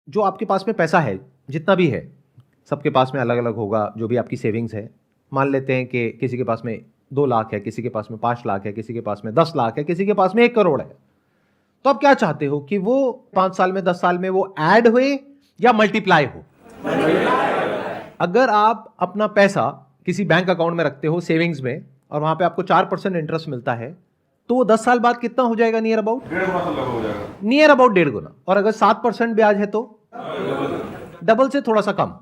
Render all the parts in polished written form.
जो आपके पास में पैसा है, जितना भी है, सबके पास में अलग अलग होगा, जो भी आपकी सेविंग्स है। मान लेते हैं कि किसी के पास में 2 लाख है, किसी के पास में 5 लाख है, किसी के पास में 10 लाख है, किसी के पास में 1 करोड़ है। तो आप क्या चाहते हो कि वो 5 साल में, 10 साल में वो ऐड हुए या मल्टीप्लाई हो? अगर आप अपना पैसा किसी बैंक अकाउंट में रखते हो सेविंग्स में और वहां पे आपको 4% इंटरेस्ट मिलता है, तो वो 10 साल बाद कितना हो जाएगा? नियर अबाउट 1.5 गुना। और अगर 7% ब्याज है तो डबल से थोड़ा सा कम।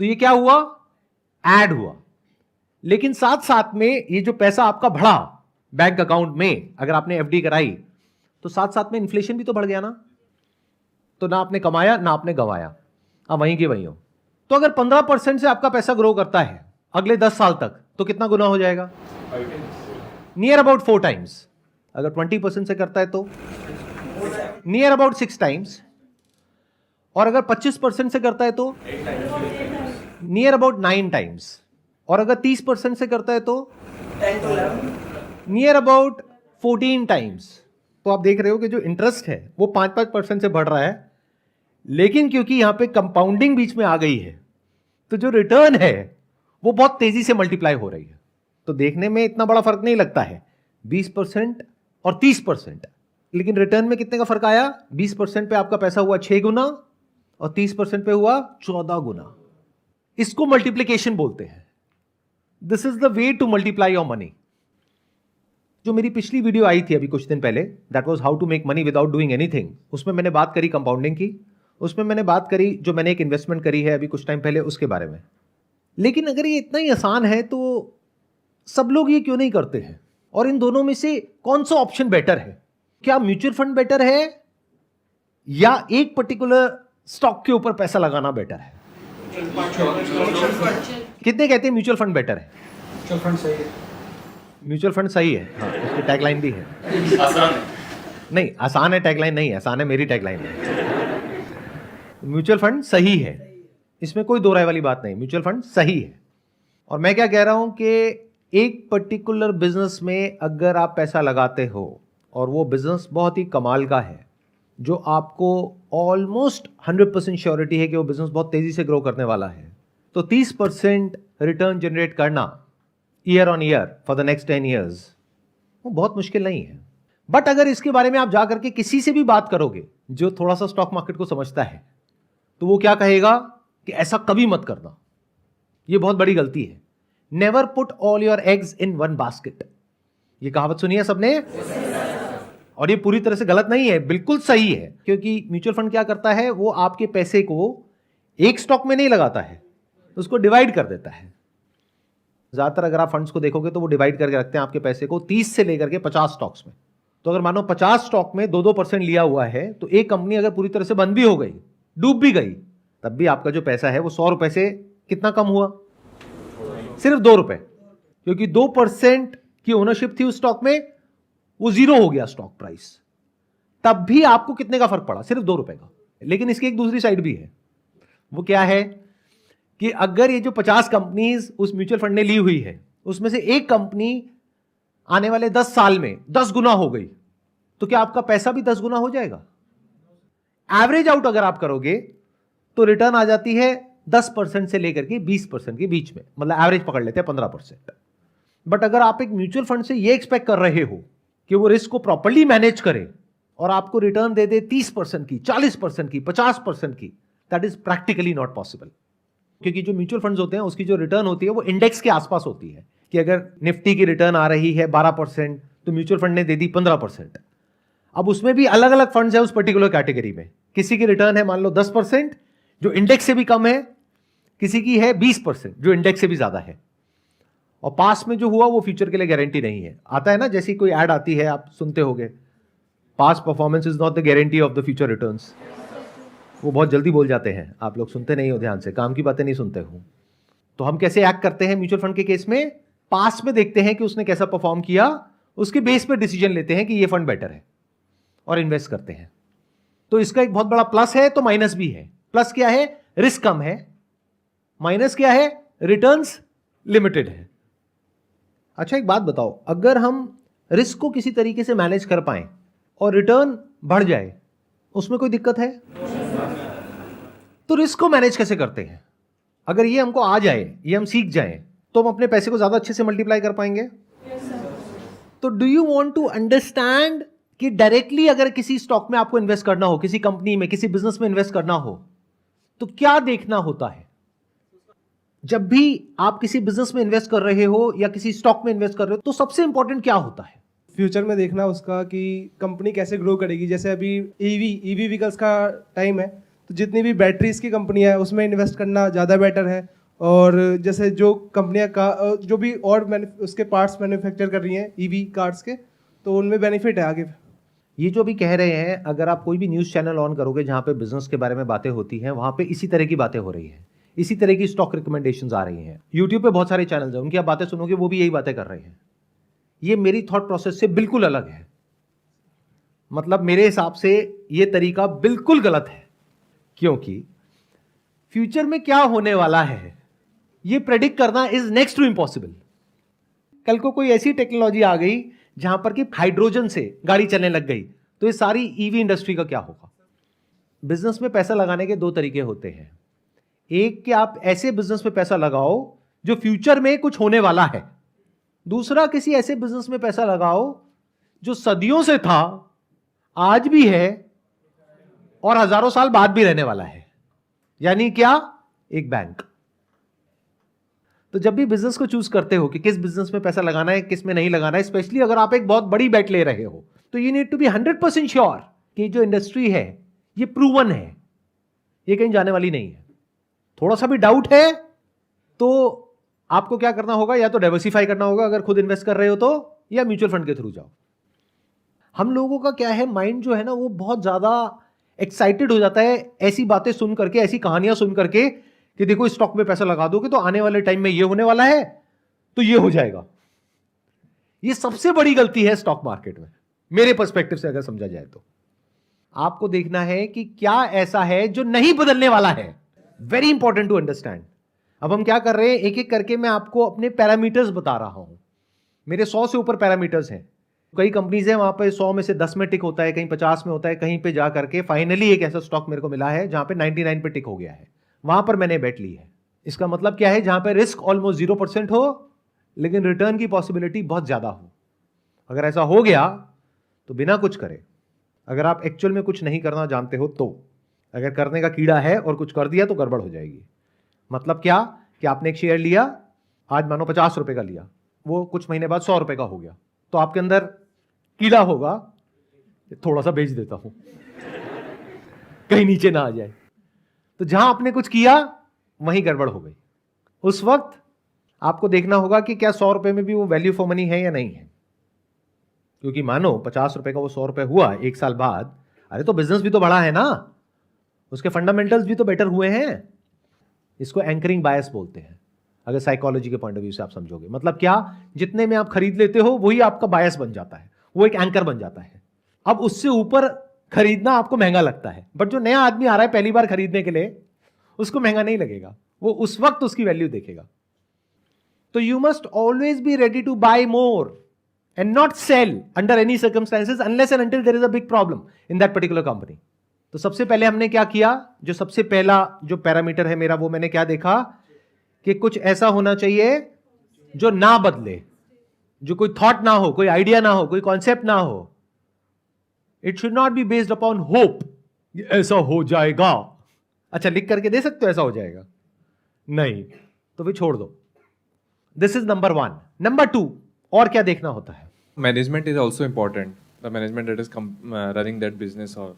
तो ये क्या हुआ? ऐड हुआ। लेकिन साथ साथ में ये जो पैसा आपका बढ़ा बैंक अकाउंट में, अगर आपने एफडी कराई, तो साथ साथ में इन्फ्लेशन भी तो बढ़ गया ना। तो ना आपने कमाया ना आपने गंवाया, आप वहीं के वहीं हो। तो अगर 15% से आपका पैसा ग्रो करता है अगले 10 साल तक, तो कितना गुना हो जाएगा? Near about 4 times. अगर 20% से करता है तो नियर अबाउट 6 टाइम्स। और अगर 25% से करता है तो नियर अबाउट 9 टाइम्स। और अगर 30% से करता है तो नियर अबाउट 14 टाइम्स। तो आप देख रहे हो कि जो इंटरेस्ट है वो 5% से बढ़ रहा है, लेकिन क्योंकि यहां पे कंपाउंडिंग बीच में आ गई है, तो जो रिटर्न है वो बहुत तेजी से मल्टीप्लाई हो रही है। तो देखने में इतना बड़ा फर्क नहीं लगता है, 20% और 30%, लेकिन रिटर्न में कितने का फर्क आया? 20% पे आपका पैसा हुआ 6 गुना और 30% पे हुआ 14 गुना। इसको मल्टीप्लीकेशन बोलते हैं। This is the way to multiply your money. जो मेरी पिछली वीडियो आई थी अभी कुछ दिन पहले, that was how to make money without doing anything, उसमें मैंने बात करी कंपाउंडिंग की, उसमें मैंने बात करी जो मैंने एक इन्वेस्टमेंट करी है अभी कुछ टाइम पहले उसके बारे में। लेकिन अगर ये इतना ही आसान है तो सब लोग ये क्यों नहीं करते हैं? और इन दोनों में से कौन सा ऑप्शन बेटर है? क्या म्यूचुअल फंड बेटर है या एक पर्टिकुलर स्टॉक के ऊपर पैसा लगाना बेटर है? कितने कहते हैं म्यूचुअल फंड बेटर है? म्यूचुअल फंड सही है। म्यूचुअल फंड सही है, हाँ, उसकी टैगलाइन भी है। आसान है। नहीं, आसान है टैगलाइन नहीं है, आसान है मेरी टैगलाइन है। म्यूचुअल फंड सही है, इसमें कोई दो राय वाली बात नहीं, म्यूचुअल फंड सही है। और मैं क्या कह रहा हूं कि एक पर्टिकुलर बिजनेस में अगर आप पैसा लगाते हो और वो बिजनेस बहुत ही कमाल का है, जो आपको ऑलमोस्ट 100% श्योरिटी है कि वो बिजनेस बहुत तेजी से ग्रो करने वाला है, तो 30% रिटर्न जनरेट करना year on year for the next 10 years वो बहुत मुश्किल नहीं है। बट अगर इसके बारे में आप जाकर के किसी से भी बात करोगे जो थोड़ा सा स्टॉक मार्केट को समझता है, तो वो क्या कहेगा कि ऐसा कभी मत करना, ये बहुत बड़ी गलती है। Never put all your eggs in one basket. ये कहावत सुनी है सबने? और ये पूरी तरह से गलत नहीं है, बिल्कुल सही है। क्योंकि म्यूचुअल फंड क्या करता है, वो आपके पैसे को एक स्टॉक में नहीं लगाता है, उसको डिवाइड कर देता है। ज्यादातर अगर आप फंड्स को देखोगे तो वो डिवाइड करके रखते हैं आपके पैसे को 30 से लेकर के 50 स्टॉक्स में। तो अगर मानो 50 स्टॉक में 2-2% लिया हुआ है, तो एक कंपनी अगर पूरी तरह से बंद भी हो गई, डूब भी गई, तब भी आपका जो पैसा है वो 100 रुपए से कितना कम हुआ? सिर्फ 2 रुपए। क्योंकि 2% की ओनरशिप थी उस स्टॉक में, वो जीरो हो गया स्टॉक प्राइस, तब भी आपको कितने का फर्क पड़ा? सिर्फ 2 रुपए का। लेकिन इसकी एक दूसरी साइड भी है। वो क्या है कि अगर ये जो 50 कंपनीज उस म्यूचुअल फंड ने ली हुई है, उसमें से एक कंपनी आने वाले 10 साल में 10 गुना हो गई, तो क्या आपका पैसा भी 10 गुना हो जाएगा? एवरेज आउट अगर आप करोगे तो रिटर्न आ जाती है 10% से लेकर के 20% के बीच में, मतलब एवरेज पकड़ लेते हैं 15%। बट अगर आप एक म्यूचुअल फंड से ये एक्सपेक्ट कर रहे हो कि वो रिस्क को प्रॉपर्ली मैनेज करे और आपको रिटर्न दे दे 30% की, 40% की, 50% की, that is practically not possible. क्योंकि जो म्यूचुअल फंड्स होते हैं उसकी जो रिटर्न होती है वो इंडेक्स के आसपास होती है। कि अगर निफ्टी की रिटर्न आ रही है 12%, तो म्यूचुअल फंड ने दे दी 15%। अब उसमें भी अलग अलग फंड्स है उस पर्टिकुलर कैटेगरी में। किसी की रिटर्न है मान लो 10%, जो इंडेक्स से भी कम है, किसी की है 20%, जो इंडेक्स से भी ज्यादा है। और पास में जो हुआ वो फ्यूचर के लिए गारंटी नहीं है। आता है ना, जैसी कोई ऐड आती है आप सुनते होंगे, past performance is not the guarantee of the future returns. वो बहुत जल्दी बोल जाते हैं, आप लोग सुनते नहीं हो ध्यान से, काम की बातें नहीं सुनते हो। तो हम कैसे एक्ट करते हैं म्यूचुअल फंड के केस में? पास में देखते हैं कि उसने कैसा परफॉर्म किया, उसके बेस पर डिसीजन लेते हैं कि ये फंड बेटर है और इन्वेस्ट करते हैं। तो इसका एक बहुत बड़ा प्लस है तो माइनस भी है। प्लस क्या है? रिस्क कम है। माइनस क्या है? रिटर्न्स लिमिटेड है। अच्छा एक बात बताओ, अगर हम रिस्क को किसी तरीके से मैनेज कर पाए और रिटर्न बढ़ जाए, उसमें कोई दिक्कत है? तो रिस्क को मैनेज कैसे करते हैं? अगर ये हमको आ जाए, ये हम सीख जाएं, तो हम अपने पैसे को ज्यादा अच्छे से मल्टीप्लाई कर पाएंगे। तो do you want to understand कि डायरेक्टली अगर किसी स्टॉक में आपको इन्वेस्ट करना हो, किसी कंपनी में, किसी बिजनेस में इन्वेस्ट करना हो, तो क्या देखना होता है? जब भी आप किसी बिजनेस में इन्वेस्ट कर रहे हो या किसी स्टॉक में इन्वेस्ट कर रहे हो, तो सबसे इंपॉर्टेंट क्या होता है? फ्यूचर में देखना उसका कि कंपनी कैसे ग्रो करेगी। जैसे अभी ईवी व्हीकल्स का टाइम है, तो जितनी भी बैटरीज की कंपनी है उसमें इन्वेस्ट करना ज़्यादा बेटर है। और जैसे जो कंपनियां का जो भी और उसके पार्ट्स मैन्युफैक्चर कर रही हैं ईवी कार्स के, तो उनमें बेनिफिट है आगे। ये जो भी कह रहे हैं, अगर आप कोई भी न्यूज़ चैनल ऑन करोगे जहां पे बिजनेस के बारे में बातें होती हैं, वहां पे इसी तरह की बातें हो रही हैं, इसी तरह की स्टॉक रिकमेंडेशंस आ रही हैं। यूट्यूब पे बहुत सारे चैनल्स हैं, उनकी आप बातें सुनोगे, वो भी यही बातें कर रहे हैं। ये मेरी थॉट प्रोसेस से बिल्कुल अलग है। मतलब मेरे हिसाब से ये तरीका बिल्कुल गलत है, क्योंकि फ्यूचर में क्या होने वाला है ये प्रेडिक्ट करना इज नेक्स्ट टू इम्पॉसिबल। कल को कोई ऐसी टेक्नोलॉजी आ गई जहां पर कि हाइड्रोजन से गाड़ी चलने लग गई, तो ये सारी ईवी इंडस्ट्री का क्या होगा? बिजनेस में पैसा लगाने के दो तरीके होते हैं। एक कि आप ऐसे बिजनेस में पैसा लगाओ जो फ्यूचर में कुछ होने वाला है। दूसरा, किसी ऐसे बिजनेस में पैसा लगाओ जो सदियों से था, आज भी है और हजारों साल बाद भी रहने वाला है। यानी क्या? एक बैंक। तो जब भी बिजनेस को चूज करते हो कि किस बिजनेस में पैसा लगाना है, किस में नहीं लगाना है, स्पेशली अगर आप एक बहुत बड़ी बेट ले रहे हो, तो you need to be 100% sure कि जो इंडस्ट्री है ये प्रूवन है, ये कहीं जाने वाली नहीं है। थोड़ा सा भी डाउट है तो आपको क्या करना होगा? या तो डाइवर्सिफाई करना होगा अगर खुद इन्वेस्ट कर रहे हो तो, या म्यूचुअल फंड के थ्रू जाओ। हम लोगों का क्या है, माइंड जो है ना वो बहुत ज्यादा एक्साइटेड हो जाता है ऐसी बातें सुन करके, ऐसी कहानियां सुन करके कि देखो स्टॉक में पैसा लगा दोगे तो आने वाले टाइम में ये होने वाला है, तो ये हो जाएगा। ये सबसे बड़ी गलती है स्टॉक मार्केट में, मेरे पर्सपेक्टिव से अगर समझा जाए तो। आपको देखना है कि क्या ऐसा है जो नहीं बदलने वाला है। Very important to understand. अब हम क्या कर रहे हैं, एक एक करके मैं आपको अपने पैरामीटर्स बता रहा हूं। मेरे 100 से ऊपर पैरामीटर्स हैं। कई कंपनीज हैं वहां पे 100 में से 10 में टिक होता है, कहीं 50 में होता है, कहीं पे जा करके फाइनली एक ऐसा स्टॉक मेरे को मिला है जहां पे 99 पे टिक हो गया है। वहां पर मैंने बेट ली है। इसका मतलब क्या है? जहां पे रिस्क ऑलमोस्ट 0% हो लेकिन रिटर्न की पॉसिबिलिटी बहुत ज्यादा हो। अगर ऐसा हो गया तो बिना कुछ करे, अगर आप एक्चुअल में कुछ नहीं करना जानते हो तो, अगर करने का कीड़ा है और कुछ कर दिया तो गड़बड़ हो जाएगी। मतलब क्या कि आपने एक शेयर लिया, आज मानो 50 रुपए का लिया, वो कुछ महीने बाद 100 रुपए का हो गया, तो आपके अंदर कीड़ा होगा, थोड़ा सा बेच देता हूं कहीं नीचे ना आ जाए। तो जहां आपने कुछ किया वहीं गड़बड़ हो गई। उस वक्त आपको देखना होगा कि क्या 100 रुपए में भी वो वैल्यू फॉर मनी है या नहीं है। क्योंकि मानो 50 रुपए का वो 100 रुपए हुआ एक साल बाद, अरे तो बिजनेस भी तो बड़ा है ना, उसके फंडामेंटल्स भी तो बेटर हुए हैं। इसको एंकरिंग बायस बोलते हैं अगर साइकोलॉजी के पॉइंट ऑफ व्यू से आप समझोगे। मतलब क्या? जितने में आप खरीद लेते हो वही आपका बायस बन जाता है, वो एक एंकर बन जाता है। अब उससे ऊपर खरीदना आपको महंगा लगता है, बट जो नया आदमी आ रहा है पहली बार खरीदने के लिए, उसको महंगा नहीं लगेगा, वो उस वक्त उसकी वैल्यू देखेगा। तो you must always be ready to buy more and not sell under any circumstances unless and until there is a big problem in that particular company. तो सबसे पहले हमने क्या किया, जो सबसे पहला जो पैरामीटर है मेरा, वो मैंने क्या देखा कि कुछ ऐसा होना चाहिए जो ना बदले, जो कोई थॉट ना हो, कोई आइडिया ना हो, कोई कॉन्सेप्ट ना हो। It should not be based upon hope, ऐसा हो जाएगा। अच्छा, लिख करके दे सकते हो ऐसा हो जाएगा? नहीं, तो फिर छोड़ दो। This is number 1। नंबर 2, और क्या देखना होता है? Management is also important. The management that is running that business or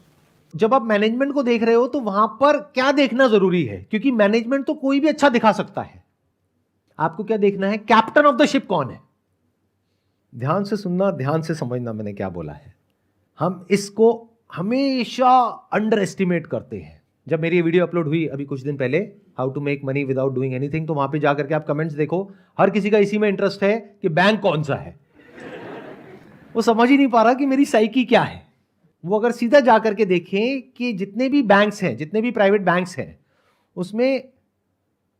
जब आप मैनेजमेंट को देख रहे हो तो वहां पर क्या देखना जरूरी है? क्योंकि मैनेजमेंट तो कोई भी अच्छा दिखा सकता है। आपको क्या देखना है? कैप्टन ऑफ द शिप कौन है? ध्यान से सुनना, ध्यान से समझना मैंने क्या बोला है। हम इसको हमेशा अंडर एस्टिमेट करते हैं। जब मेरी वीडियो अपलोड हुई अभी कुछ दिन पहले, how to make money without doing anything, तो वहां पे जाकर के आप कमेंट्स देखो, हर किसी का इसी में इंटरेस्ट है कि बैंक कौन सा है। वो समझ ही नहीं पा रहा कि मेरी साइकी क्या है। वो अगर सीधा जाकर के देखें कि जितने भी बैंक्स हैं, जितने भी प्राइवेट बैंक्स हैं, उसमें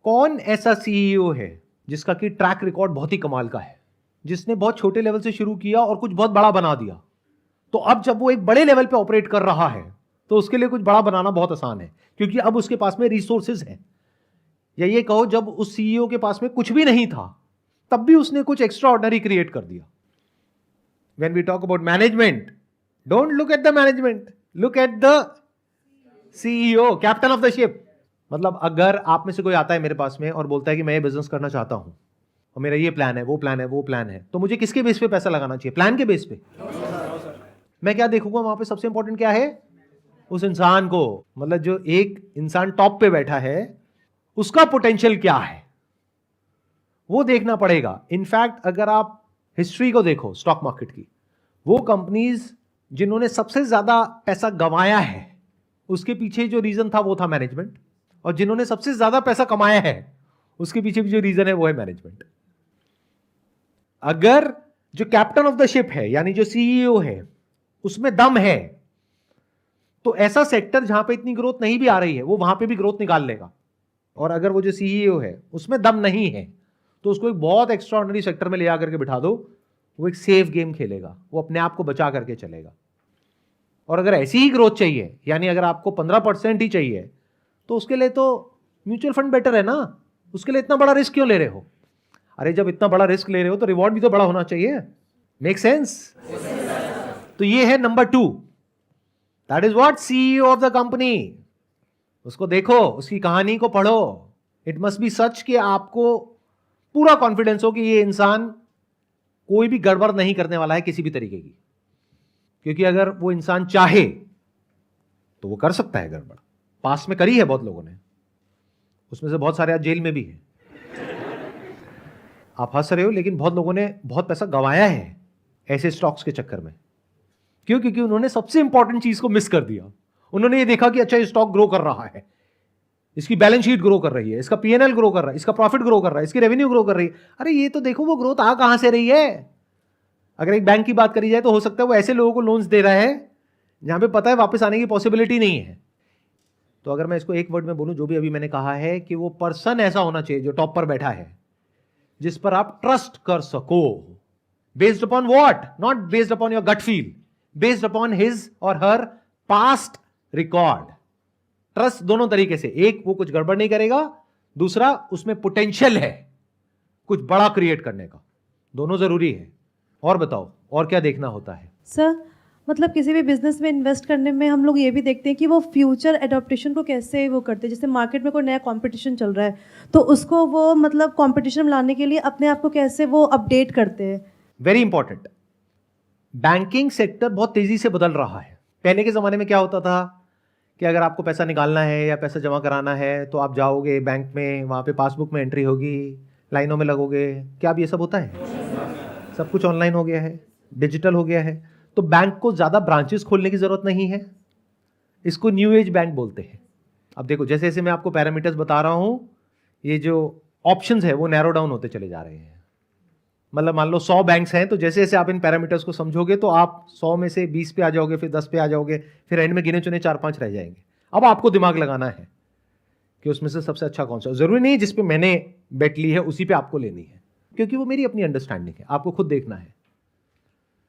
कौन ऐसा सीईओ है जिसका कि ट्रैक रिकॉर्ड बहुत ही कमाल का है, जिसने बहुत छोटे लेवल से शुरू किया और कुछ बहुत बड़ा बना दिया। तो अब जब वो एक बड़े लेवल पे ऑपरेट कर रहा है तो उसके लिए कुछ बड़ा बनाना बहुत आसान है, क्योंकि अब उसके पास में रिसोर्सेज हैं। या ये कहो जब उस सीईओ के पास में कुछ भी नहीं था तब भी उसने कुछ एक्स्ट्रा ऑर्डिनरी क्रिएट कर दिया। When we talk about management, don't look at the management, look at the CEO, captain of the ship. मतलब अगर आप में से कोई आता है मेरे पास में और बोलता है कि मैं ये बिजनेस करना चाहता हूं और मेरा ये प्लान है, वो प्लान है, वो प्लान है, तो मुझे किसके बेस पे पैसा लगाना चाहिए? प्लान के बेस पे। मैं क्या देखूंगा वहां पे? सबसे इंपॉर्टेंट क्या है? उस इंसान को, मतलब जो एक इंसान टॉप पे बैठा है उसका पोटेंशियल क्या है वो देखना पड़ेगा। इनफैक्ट अगर आप हिस्ट्री को देखो स्टॉक मार्केट की, वो कंपनीज जिन्होंने सबसे ज्यादा पैसा गंवाया है उसके पीछे जो रीजन था वो था मैनेजमेंट, और जिन्होंने सबसे ज्यादा पैसा कमाया है उसके पीछे भी जो रीजन है वो है मैनेजमेंट। अगर जो कैप्टन ऑफ द शिप है यानी जो सीईओ है उसमें दम है तो ऐसा सेक्टर जहां पे इतनी ग्रोथ नहीं भी आ रही है वो वहां पे भी ग्रोथ निकाल लेगा। और अगर वो जो सीईओ है उसमें दम नहीं है तो उसको एक बहुत एक्स्ट्राऑर्डिनरी सेक्टर में ले आकर के बिठा दो, वो एक सेफ गेम खेलेगा, वो अपने आप को बचा करके चलेगा। और अगर ऐसी ही ग्रोथ चाहिए, यानी अगर आपको 15% ही चाहिए, तो उसके लिए तो म्यूचुअल फंड बेटर है ना। उसके लिए इतना बड़ा रिस्क क्यों ले रहे हो? अरे जब इतना बड़ा रिस्क ले रहे हो तो रिवॉर्ड भी तो बड़ा होना चाहिए। Make sense? तो ये है number 2, that is what CEO of the company. उसको देखो, उसकी कहानी को पढ़ो। इट मस्ट बी सच कि आपको पूरा कॉन्फिडेंस हो कि ये इंसान कोई भी गड़बड़ नहीं करने वाला है किसी भी तरीके की, क्योंकि अगर वो इंसान चाहे तो वो कर सकता है गड़बड़। पास में करी है बहुत लोगों ने, उसमें से बहुत सारे आज जेल में भी हैं। आप हंस रहे हो, लेकिन बहुत लोगों ने बहुत पैसा गंवाया है ऐसे स्टॉक्स के चक्कर में। क्यों? क्योंकि उन्होंने सबसे इंपॉर्टेंट चीज को मिस कर दिया। उन्होंने ये देखा कि अच्छा ये स्टॉक ग्रो कर रहा है, इसकी बैलेंस शीट ग्रो कर रही है, इसका पीएनएल ग्रो कर रहा है, इसका प्रॉफिट ग्रो कर रहा है, इसकी रेवेन्यू ग्रो कर रही है। अरे ये तो देखो वो ग्रोथ आ कहां से रही है। अगर एक बैंक की बात करी जाए तो हो सकता है वो ऐसे लोगों को लोन्स दे रहा है जहां पे पता है वापस आने की पॉसिबिलिटी नहीं है। तो अगर मैं इसको एक वर्ड में बोलूं, जो भी अभी मैंने कहा है कि वो पर्सन ऐसा होना चाहिए जो टॉप पर बैठा है, जिस पर आप ट्रस्ट कर सको। Based upon what? Not based upon your gut feel, based upon his or her past record. Trust दोनों तरीके से, एक वो कुछ गड़बड़ नहीं करेगा, दूसरा उसमें पोटेंशियल है कुछ बड़ा क्रिएट करने का। दोनों जरूरी है। और बताओ और क्या देखना होता है? सर मतलब किसी भी बिजनेस में इन्वेस्ट करने में हम लोग ये भी देखते हैं कि वो फ्यूचर एडॉप्टेशन को कैसे वो करते हैं। जैसे मार्केट में कोई नया कंपटीशन चल रहा है तो उसको वो मतलब कंपटीशन में लाने के लिए अपने आप को कैसे वो अपडेट करते हैं। Very important. बैंकिंग सेक्टर बहुत तेजी से बदल रहा है। पहले के जमाने में क्या होता था कि अगर आपको पैसा निकालना है या पैसा जमा कराना है तो आप जाओगे बैंक में, वहाँ पे पासबुक में एंट्री होगी, लाइनों में लगोगे। क्या अब ये सब होता है? सब कुछ ऑनलाइन हो गया है, डिजिटल हो गया है। तो बैंक को ज़्यादा ब्रांचेस खोलने की ज़रूरत नहीं है। इसको न्यू एज बैंक बोलते हैं। अब देखो जैसे जैसे मैं आपको पैरामीटर्स बता रहा हूँ, ये जो ऑप्शंस है वो नैरो डाउन होते चले जा रहे हैं। मतलब मान लो 100 बैंक्स हैं, तो जैसे जैसे आप इन पैरामीटर्स को समझोगे तो आप 100 में से 20 पे आ जाओगे, फिर 10 पे आ जाओगे, फिर एंड में गिने चुने 4-5 रह जाएंगे। अब आपको दिमाग लगाना है कि उसमें से सबसे अच्छा कौन सा। जरूरी नहीं जिस पे मैंने बेट ली है उसी पे आपको लेनी है, क्योंकि वो मेरी अपनी अंडरस्टैंडिंग है, आपको खुद देखना है।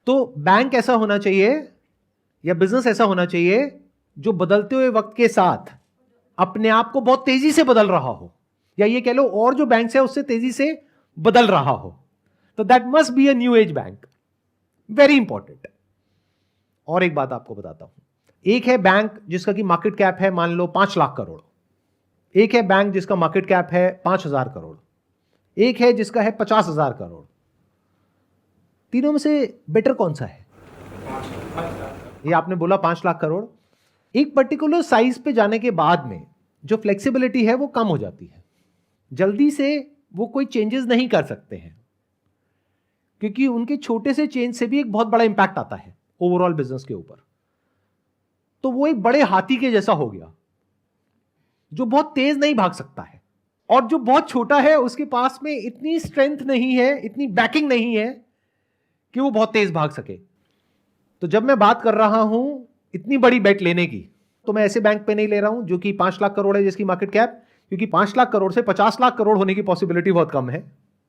तो बैंक ऐसा होना चाहिए या बिजनेस ऐसा होना चाहिए जो बदलते हुए वक्त के साथ अपने आप को बहुत तेजी से बदल रहा हो, या ये कह लो और जो बैंक है उससे तेजी से बदल रहा हो। तो that must be a new age bank. Very important. और एक बात आपको बताता हूं, एक है बैंक जिसका की मार्केट कैप है मान लो 5 लाख करोड़, एक है बैंक जिसका मार्केट कैप है 5,000 करोड़, एक है जिसका है 50,000 करोड़। तीनों में से बेटर कौन सा है? ये आपने बोला 5 लाख करोड़। एक पर्टिकुलर साइज पे जाने के बाद में जो फ्लेक्सिबिलिटी है वो कम हो जाती है, जल्दी से वो कोई चेंजेस नहीं कर सकते हैं, क्योंकि उनके छोटे से चेंज से भी एक बहुत बड़ा इंपैक्ट आता है ओवरऑल बिजनेस के ऊपर। तो वो एक बड़े हाथी के जैसा हो गया जो बहुत तेज नहीं भाग सकता है, और जो बहुत छोटा है उसके पास में इतनी स्ट्रेंथ नहीं है, इतनी बैकिंग नहीं है कि वो बहुत तेज भाग सके। तो जब मैं बात कर रहा हूं इतनी बड़ी बेट लेने की, तो मैं ऐसे बैंक पे नहीं ले रहा हूं जो कि 5 लाख करोड़ है जिसकी मार्केट कैप, क्योंकि 5 लाख करोड़ से 50 लाख करोड़ होने की पॉसिबिलिटी बहुत कम है।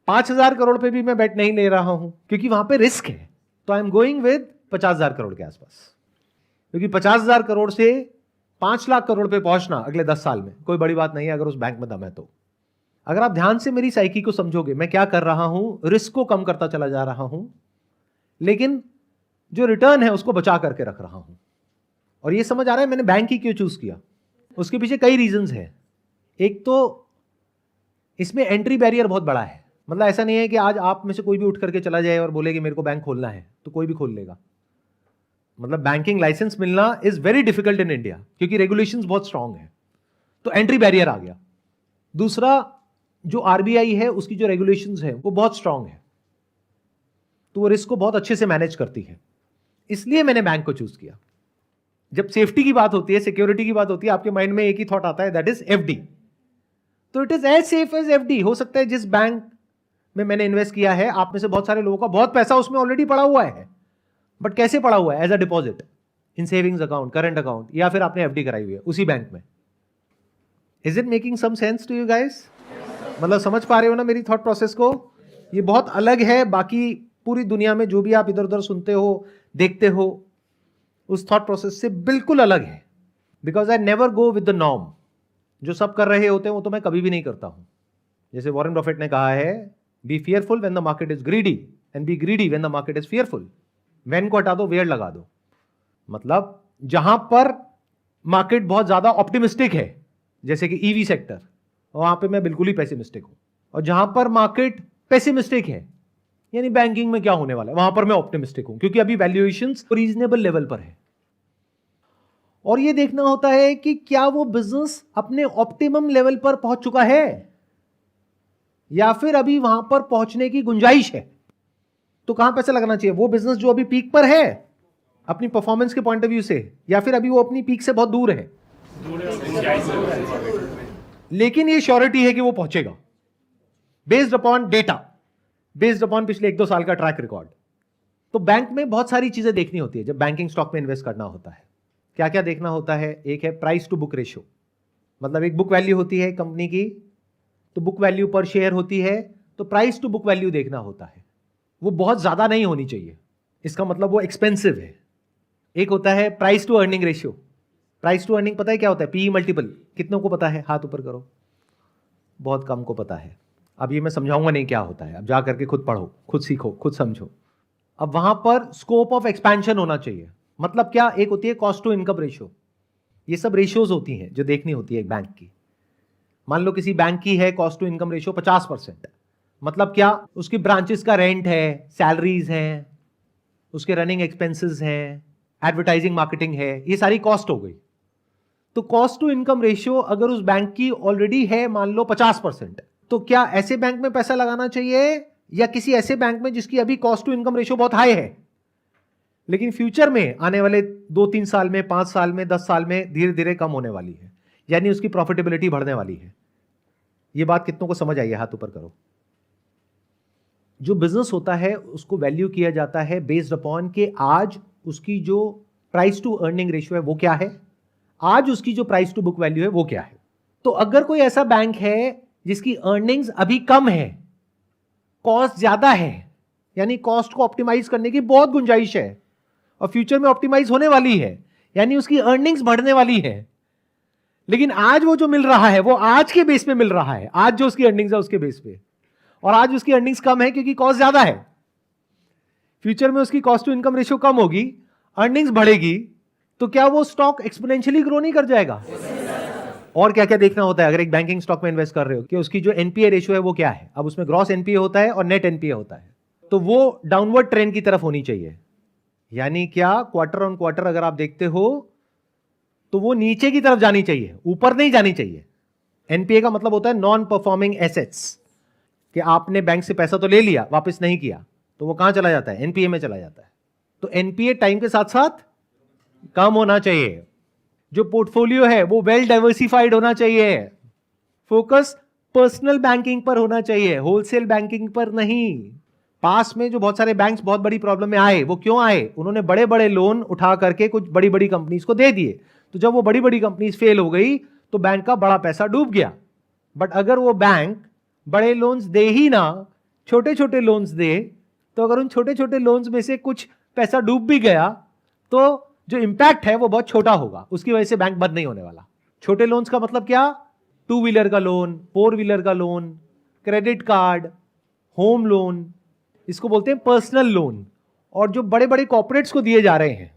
5,000 करोड़ पे भी मैं बेट नहीं ले रहा हूं क्योंकि वहां पे रिस्क है। तो I am going with 50,000 crore के आसपास, क्योंकि 50,000 करोड़ से 5 लाख करोड़ पे पहुंचना अगले 10 साल में कोई बड़ी बात नहीं है, अगर उस बैंक में दम है तो। अगर आप ध्यान से मेरी साइकी को समझोगे, मैं क्या कर रहा हूं, रिस्क को कम करता चला जा रहा हूं, लेकिन जो रिटर्न है उसको बचा करके रख रहा हूं। और ये समझ आ रहा है मैंने बैंक ही क्यों चूज किया। उसके पीछे कई रीजंस हैं। एक तो इसमें एंट्री बैरियर बहुत बड़ा है। मतलब ऐसा नहीं है कि आज आप में से कोई भी उठ करके चला जाए और बोले कि मेरे को बैंक खोलना है तो कोई भी खोल लेगा। मतलब बैंकिंग लाइसेंस मिलना is very difficult in India, क्योंकि रेगुलेशंस बहुत स्ट्रांग है। तो एंट्री बैरियर आ गया। दूसरा, जो आरबीआई है उसकी जो रेगुलेशंस है वो बहुत स्ट्रांग है, तो वो रिस्क को बहुत अच्छे से मैनेज करती है। इसलिए मैंने बैंक को चूज किया। जब सेफ्टी की बात होती है, सिक्योरिटी की बात होती है, आपके माइंड में एक ही थॉट आता है, दैट इज एफडी। तो it is as safe as FD. हो सकता है जिस बैंक में मैंने इन्वेस्ट किया है, आप में से बहुत सारे लोगों का बहुत पैसा उसमें ऑलरेडी पड़ा हुआ है, बट कैसे पड़ा हुआ है? As a deposit in savings account, current account, या फिर आपने एफडी कराई हुई है उसी बैंक में। Is it making some sense to you guys? मतलब समझ पा रहे हो ना मेरी थॉट प्रोसेस को? ये बहुत अलग है बाकी पूरी दुनिया में जो भी आप इधर उधर सुनते हो, देखते हो, उस थॉट प्रोसेस से बिल्कुल अलग है। Because I never go with the norm. जो सब कर रहे होते हैं वो तो मैं कभी भी नहीं करता हूं। जैसे वॉरेन बफेट ने कहा है, B fearful when the market is greedy and B greedy when the market is fearful. When को हटा दो, वेयर लगा दो। मतलब जहां पर मार्केट बहुत ज्यादा ऑप्टिमिस्टिक है, जैसे कि ईवी सेक्टर, वहां पे मैं बिल्कुल ही पेसिमिस्टिक हूं। और जहां पर मार्केट पेसिमिस्टिक है, यानी बैंकिंग में क्या होने वाला है, वहां पर मैं ऑप्टिमिस्टिक हूं, क्योंकि अभी वैल्यूएशंस रीजनेबल लेवल पर है। और ये देखना होता है कि क्या वो बिजनेस अपने ऑप्टिमम लेवल पर पहुंच चुका है या फिर अभी वहां पर पहुंचने की गुंजाइश है। तो कहां पैसा लगाना चाहिए? वो बिजनेस जो अभी पीक पर है अपनी परफॉर्मेंस के पॉइंट ऑफ व्यू से, या फिर अभी वो अपनी पीक से बहुत दूर है, लेकिन ये श्योरिटी है कि वो पहुंचेगा, based upon data, based upon पिछले 1-2 साल का ट्रैक रिकॉर्ड। तो बैंक में बहुत सारी चीजें देखनी होती है जब बैंकिंग स्टॉक में इन्वेस्ट करना होता है। क्या क्या देखना होता है? एक है प्राइस टू बुक रेशियो। मतलब एक बुक वैल्यू होती है कंपनी की, तो बुक वैल्यू पर शेयर होती है, तो प्राइस टू बुक वैल्यू देखना होता है। वो बहुत ज्यादा नहीं होनी चाहिए, इसका मतलब वो एक्सपेंसिव है। एक होता है price to earning ratio. Price to earning पता है क्या होता है? PE multiple. कितनों को पता है? हाथ ऊपर करो। बहुत कम को पता है। अब ये मैं समझाऊंगा नहीं क्या होता है, अब जा करके खुद पढ़ो, खुद सीखो, खुद समझो। अब वहां पर स्कोप ऑफ एक्सपेंशन होना चाहिए। मतलब क्या? एक होती है कॉस्ट टू इनकम रेशियो। ये सब रेशियोज होती हैं जो देखनी होती है एक बैंक की। मान लो किसी बैंक की है कॉस्ट टू इनकम रेशियो 50%। मतलब क्या? उसकी ब्रांचेस का रेंट है, सैलरीज हैं, उसके रनिंग एक्सपेंसेस हैं, एडवर्टाइजिंग मार्केटिंग है, ये सारी कॉस्ट हो गई। तो कॉस्ट टू इनकम रेशियो अगर उस बैंक की ऑलरेडी है मान लो 50%, तो क्या ऐसे बैंक में पैसा लगाना चाहिए या किसी ऐसे बैंक में जिसकी अभी कॉस्ट टू इनकम रेशियो बहुत हाई है, लेकिन फ्यूचर में आने वाले 2-3 साल में, 5 साल में, 10 साल में धीरे धीरे कम होने वाली है, यानी उसकी प्रॉफिटेबिलिटी बढ़ने वाली है? ये बात कितनों को समझ आई है? हाथ ऊपर करो। जो बिजनेस होता है उसको वैल्यू किया जाता है बेस्ड अपॉन के आज उसकी जो प्राइस टू अर्निंग रेशियो है वो क्या है, आज उसकी जो प्राइस टू बुक वैल्यू है वो क्या है। तो अगर कोई ऐसा बैंक है जिसकी अर्निंग्स अभी कम है, कॉस्ट ज्यादा है, यानी कॉस्ट को ऑप्टिमाइज करने की बहुत गुंजाइश है और फ्यूचर में ऑप्टिमाइज होने वाली है, यानी उसकी अर्निंग्स बढ़ने वाली है, लेकिन आज वो जो मिल रहा है वो आज के बेस पे मिल रहा है, आज जो उसकी अर्निंग्स है उसके बेस पे, और आज उसकी अर्निंग्स कम है क्योंकि कॉस्ट ज्यादा है। फ्यूचर में उसकी कॉस्ट टू इनकम रेशियो कम होगी, अर्निंग्स बढ़ेगी, तो क्या वो स्टॉक एक्सपोनेंशियली ग्रो नहीं कर जाएगा? और क्या क्या देखना होता है अगर एक बैंकिंग स्टॉक में इन्वेस्ट कर रहे हो कि उसकी जो एनपीए रेशियो है वो क्या है। अब उसमें ग्रॉस एनपीए होता है और नेट एनपीए होता है, तो वो डाउनवर्ड ट्रेंड की तरफ होनी चाहिए। यानी क्या? क्वार्टर ऑन क्वार्टर अगर आप देखते हो तो वो नीचे की तरफ जानी चाहिए, ऊपर नहीं जानी चाहिए। एनपीए का मतलब होता है नॉन परफॉर्मिंग एसेट्स, कि आपने बैंक से पैसा तो ले लिया, वापस नहीं किया, तो वो कहां चला जाता है? एनपीए में चला जाता है। तो एनपीए टाइम के साथ साथ कम होना चाहिए। जो पोर्टफोलियो है वो वेल डाइवर्सिफाइड होना चाहिए। फोकस पर्सनल बैंकिंग पर होना चाहिए, होलसेल बैंकिंग पर नहीं। पास में जो बहुत सारे बैंक्स बहुत बड़ी प्रॉब्लम में आए, वो क्यों आए? उन्होंने बड़े बड़े लोन उठा करके कुछ बड़ी बड़ी कंपनीज को दे दिए, तो जब वो बड़ी बड़ी कंपनीज फेल हो गई तो बैंक का बड़ा पैसा डूब गया। बट अगर वो बैंक बड़े लोन्स दे ही ना, छोटे छोटे लोन्स दे, तो अगर उन छोटे छोटे लोन्स में से कुछ पैसा डूब भी गया तो जो इंपैक्ट है वो बहुत छोटा होगा, उसकी वजह से बैंक बंद नहीं होने वाला। छोटे लोन्स का मतलब क्या? 2 व्हीलर का लोन, 4 व्हीलर का loan, credit card, home loan, इसको बोलते हैं पर्सनल लोन। और जो बड़े बड़े कॉर्पोरेट्स को दिए जा रहे हैं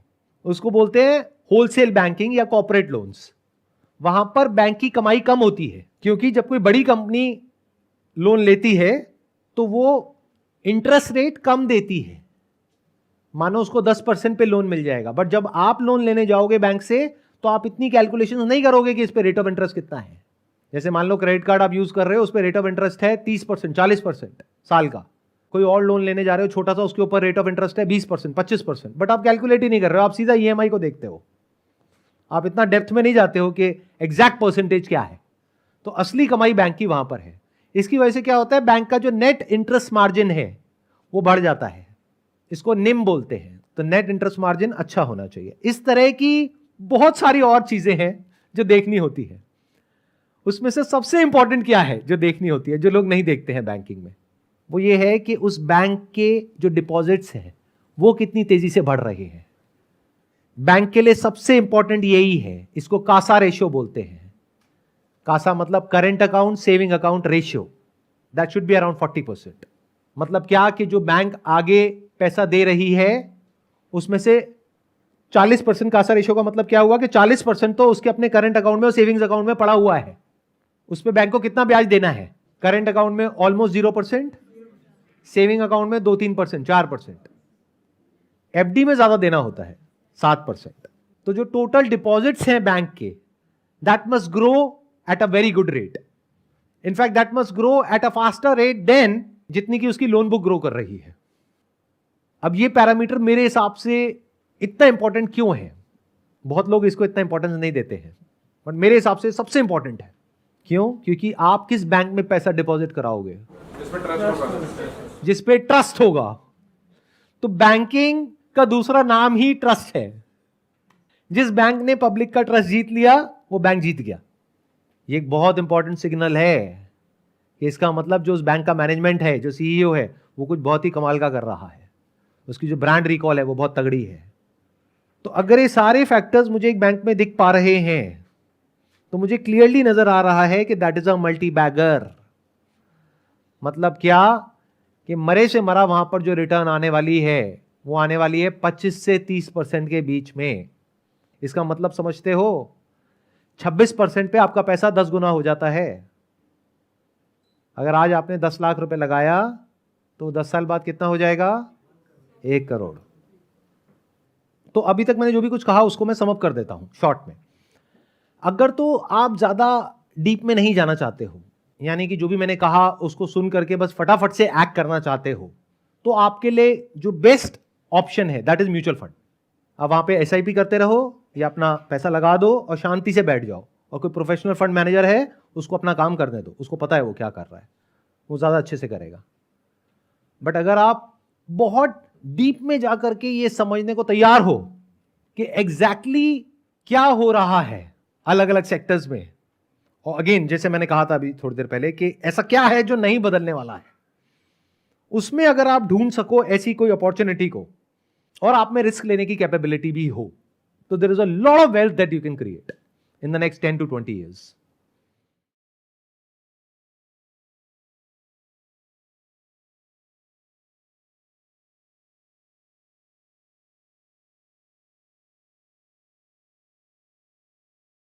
उसको बोलते हैं होलसेल बैंकिंग या कॉर्पोरेट लोन्स। वहां पर बैंक की कमाई कम होती है, क्योंकि जब कोई बड़ी कंपनी लोन लेती है तो वो इंटरेस्ट रेट कम देती है। मानो उसको 10% पे लोन मिल जाएगा, बट जब आप लोन लेने जाओगे बैंक से तो आप इतनी कैलकुलेशन नहीं करोगे कि इस पे रेट ऑफ इंटरेस्ट कितना है। जैसे मान लो क्रेडिट कार्ड आप यूज कर रहे हो, उस पर रेट ऑफ इंटरेस्ट है 30%, 40% साल का। कोई और लोन लेने जा रहे हो छोटा सा, उसके ऊपर रेट ऑफ इंटरेस्ट है 20%, 25%, बट आप कैलकुलेट ही नहीं कर रहे हो, आप सीधा ईएमआई को देखते हो। आप इतना डेप्थ में नहीं जाते हो कि एग्जैक्ट परसेंटेज क्या है। तो असली कमाई बैंक की वहां पर है। इसकी वजह से क्या होता है, बैंक का जो नेट इंटरेस्ट मार्जिन है वो बढ़ जाता है, इसको निम बोलते हैं। तो नेट इंटरेस्ट मार्जिन अच्छा होना चाहिए। इस तरह की बहुत सारी और चीजें हैं जो देखनी होती है। उसमें से सबसे इंपॉर्टेंट क्या है जो देखनी होती है, जो लोग नहीं देखते हैं बैंकिंग में, वो ये है कि उस बैंक के जो डिपॉजिट्स हैं वो कितनी तेजी से बढ़ रहे हैं। बैंक के लिए सबसे इंपॉर्टेंट यही है, इसको कासा रेशियो बोलते हैं। कासा मतलब current account saving account ratio, that should be around 40%। मतलब क्या कि जो बैंक आगे पैसा दे रही है उसमें से 40% कासा रेशियो का मतलब क्या हुआ कि 40% तो उसके अपने करंट अकाउंट में और सेविंग्स अकाउंट में पड़ा हुआ है। उस पर बैंक को कितना ब्याज देना है? करंट अकाउंट में ऑलमोस्ट 0%, सेविंग अकाउंट में 2-3%, 4%, एफडी में ज्यादा देना होता है 7%। तो जो टोटल डिपॉजिट्स हैं बैंक के, that must grow at a very good rate. In fact that must grow at a faster rate than जितनी की उसकी लोन बुक ग्रो कर रही है। अब ये पैरामीटर मेरे हिसाब से इतना इंपॉर्टेंट क्यों है? बहुत लोग इसको इतना इंपॉर्टेंस नहीं देते हैं, बट मेरे हिसाब से सबसे इंपॉर्टेंट है। क्यों? क्योंकि आप किस बैंक में पैसा डिपॉजिट कराओगे? जिस पे ट्रस्ट होगा। तो बैंकिंग का दूसरा नाम ही ट्रस्ट है। जिस बैंक ने पब्लिक का ट्रस्ट जीत लिया वो बैंक जीत गया। ये एक बहुत इंपॉर्टेंट सिग्नल है कि इसका मतलब जो उस बैंक का मैनेजमेंट है, जो सीईओ है, वो कुछ बहुत ही कमाल का कर रहा है। उसकी जो ब्रांड रिकॉल है वो बहुत तगड़ी है। तो अगर ये सारे फैक्टर्स मुझे एक बैंक में दिख पा रहे हैं तो मुझे क्लियरली नजर आ रहा है कि that is a multibagger. मतलब क्या कि मरे से मरा वहां पर जो रिटर्न आने वाली है वो आने वाली है 25 से 30% के बीच में। इसका मतलब समझते हो, 26% पे आपका पैसा 10 गुना हो जाता है। अगर आज आपने 10 लाख रुपए लगाया तो 10 साल बाद कितना हो जाएगा? 1 करोड़। तो अभी तक मैंने जो भी कुछ कहा उसको मैं समअप कर देता हूं शॉर्ट में। अगर तो आप ज्यादा डीप में नहीं जाना चाहते हो, यानी कि जो भी मैंने कहा उसको सुन करके बस फटाफट से एक्ट करना चाहते हो, तो आपके लिए जो बेस्ट ऑप्शन है दैट इज म्यूचुअल फंड। अब वहां पे एसआईपी करते रहो या अपना पैसा लगा दो और शांति से बैठ जाओ, और कोई प्रोफेशनल फंड मैनेजर है उसको अपना काम करने दो, उसको पता है वो क्या कर रहा है, वो ज्यादा अच्छे से करेगा। बट अगर आप बहुत डीप में जाकर के ये समझने को तैयार हो कि एग्जैक्टली क्या हो रहा है अलग अलग सेक्टर्स में, और अगेन जैसे मैंने कहा था अभी थोड़ी देर पहले कि ऐसा क्या है जो नहीं बदलने वाला है, उसमें अगर आप ढूंढ सको ऐसी कोई अपॉर्चुनिटी को और आप में रिस्क लेने की कैपेबिलिटी भी हो, तो there is a lot of wealth that you can create in the next 10 to 20 years.